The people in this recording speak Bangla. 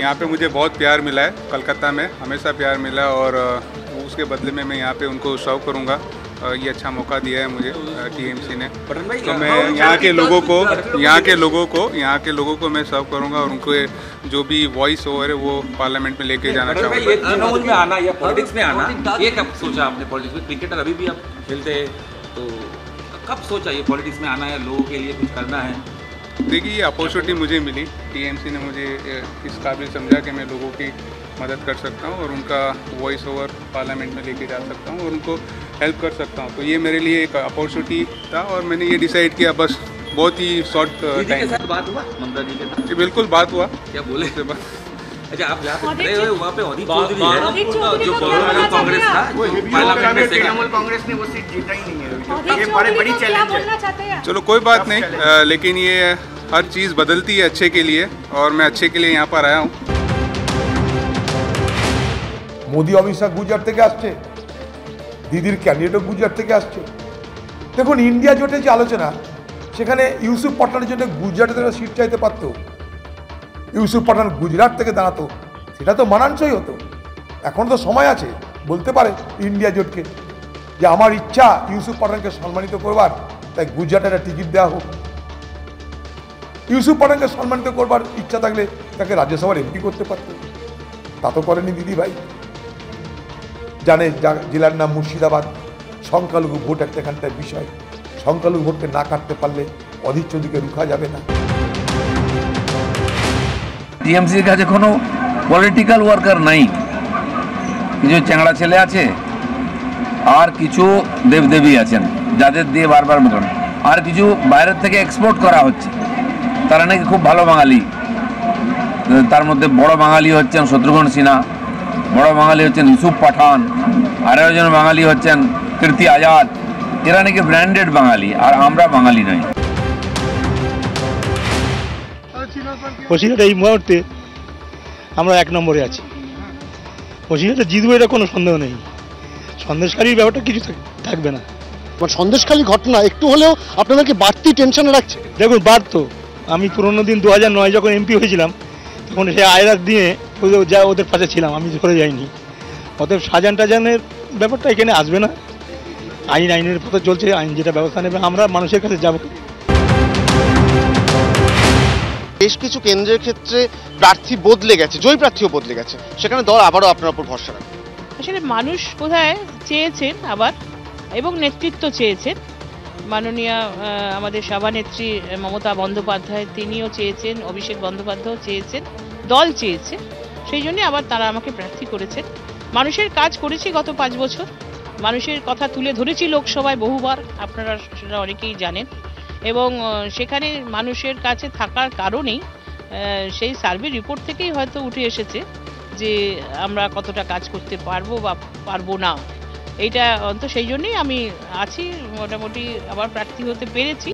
यहाँ पे मुझे बहुत प्यार मिला है, कलकत्ता में हमेशा प्यार मिला और उसके बदले में मैं यहाँ पे उनको सर्व करूँगा। ये अच्छा मौका दिया है मुझे टीएमसी ने, तो मैं यहाँ के लोगों को मैं सर्व करूँगा और उनको जो भी वॉइस ओवर है वो पार्लियामेंट में लेके जाना चाहूँगा। तृणमूल में आना या पॉलिटिक्स में आना, ये कब सोचा आपने? पॉलिटिक्स में क्रिकेटर अभी भी आप खेलते हैं, तो कब सोचा ये पॉलिटिक्स में आना है, लोगों के लिए कुछ करना है? देखिए, ये अपॉर्चुनिटी मुझे मिली, टीएमसी ने मुझे इस काबिल समझा कि मैं लोगों की मदद कर सकता हूँ और उनका वॉइस ओवर पार्लियामेंट में लेके जा सकता हूँ और उनको हेल्प कर सकता हूँ। तो ये मेरे लिए एक अपॉर्चुनिटी था और मैंने ये डिसाइड किया, बस बहुत ही शॉर्ट टाइम। बात हुआ ममता जी के साथ? बिल्कुल बात हुआ। क्या बोले? अच्छा, आप जहाँ पे खड़े हुए वहाँ पे अधीर चौधरी है, जो कांग्रेस था, पार्लियामेंट में तृणमूल कांग्रेस ने वो सीट जीता ही नहीं है। ये बड़ी चैलेंज है। चलो कोई बात नहीं, लेकिन ये हर चीज़ बदलती है अच्छे के लिए और मैं अच्छे के लिए यहाँ पर आया हूँ। মোদি অমিত শাহ গুজরাট থেকে আসছে, দিদির ক্যান্ডিডেটও গুজরাট থেকে আসছে। দেখুন, ইন্ডিয়া জোটের যে আলোচনা, সেখানে ইউসুফ পাঠানের জন্য গুজরাটে তারা সিট চাইতে পারতো, ইউসুফ পাঠান গুজরাট থেকে দাঁড়াতো, সেটা তো মানানসই হতো। এখন তো সময় আছে, বলতে পারে ইন্ডিয়া জোটকে যে আমার ইচ্ছা ইউসুফ পাঠানকে সম্মানিত করবার, তাই গুজরাটে একটা টিকিট দেওয়া হোক। ইউসুফ পাঠানকে সম্মানিত করবার ইচ্ছা থাকলে তাকে রাজ্যসভার এমপি করতে পারত, তা তো করেনি দিদি ভাই। জানে জেলার নাম মুর্শিদাবাদ, সংখ্যালঘু ভোট এখানটার বিষয়, সংখ্যালঘু ভোটকে না কাটতে পারলে অধীর চৌধুরীকে রুখা যাবে না। টিএমসির কাছে কোনো পলিটিক্যাল ওয়ার্কার নাই, কিছু চ্যাংড়া ছেলে আছে আর কিছু দেবদেবী আছেন যাদের দিয়ে বারবার মতন, আর কিছু বাইরের থেকে এক্সপোর্ট করা হচ্ছে, তারা নাকি খুব ভালো বাঙালি। তার মধ্যে বড় বাঙালি হচ্ছেন শত্রুঘ্ন সিনহা, বড় বাঙালি হচ্ছেন ইউসুফ পাঠান, আরও একজন বাঙালি হচ্ছেন কীর্তি আজাদ। এরা নাকি ব্র্যান্ডেড বাঙালি, আর আমরা বাঙালি নই। বসিরহাটে এই মুহূর্তে আমরা 1 নম্বরে আছি, বসিরহাটে জিতবো এটা কোনো সন্দেহ নেই। সন্দেশকারীর ব্যাপারটা কিছু থাকবে না। সন্দেশকারী ঘটনা একটু হলেও আপনাদেরকে বাড়তি টেনশনে রাখছে? দেখুন, বাড়তো। আমি পুরোনো দিন 2009 যখন এমপি হয়েছিলাম, তখন সে আয়রাত দিয়ে ওদের পাশে ছিলাম, আমি ধরে যাইনি। অতএব সাজান টাজানের ব্যাপারটা এখানে আসবে না। আইনের পথে চলছে, আইন যেটা ব্যবস্থা নেবে, আমরা মানুষের কাছে যাব। বেশ কিছু কেন্দ্রের ক্ষেত্রে প্রার্থী বদলে গেছে, জয়ী প্রার্থীও বদলে গেছে, সেখানে দল আবারও আপনার উপর ভরসা রাখে। আসলে মানুষ বোধহয় চেয়েছেন আবার, এবং নেতৃত্ব চেয়েছেন। মাননীয় আমাদের সভানেত্রী মমতা বন্দ্যোপাধ্যায়, তিনিও চেয়েছেন, অভিষেক বন্দ্যোপাধ্যায়ও চেয়েছেন, দল চেয়েছে, সেই জন্যই আবার তারা আমাকে প্রার্থী করেছেন। মানুষের কাজ করেছি গত 5 বছর, মানুষের কথা তুলে ধরেছি লোকসভায় বহুবার, আপনারা সেটা অনেকেই জানেন, এবং সেখানে মানুষের কাছে থাকার কারণেই সেই সার্ভে রিপোর্ট থেকেই হয়তো উঠে এসেছে যে আমরা কতটা কাজ করতে পারবো বা পারবো না। এইটা অন্তত সেই জন্যই আমি আছি, মোটামুটি আবার প্রার্থী হতে পেরেছি।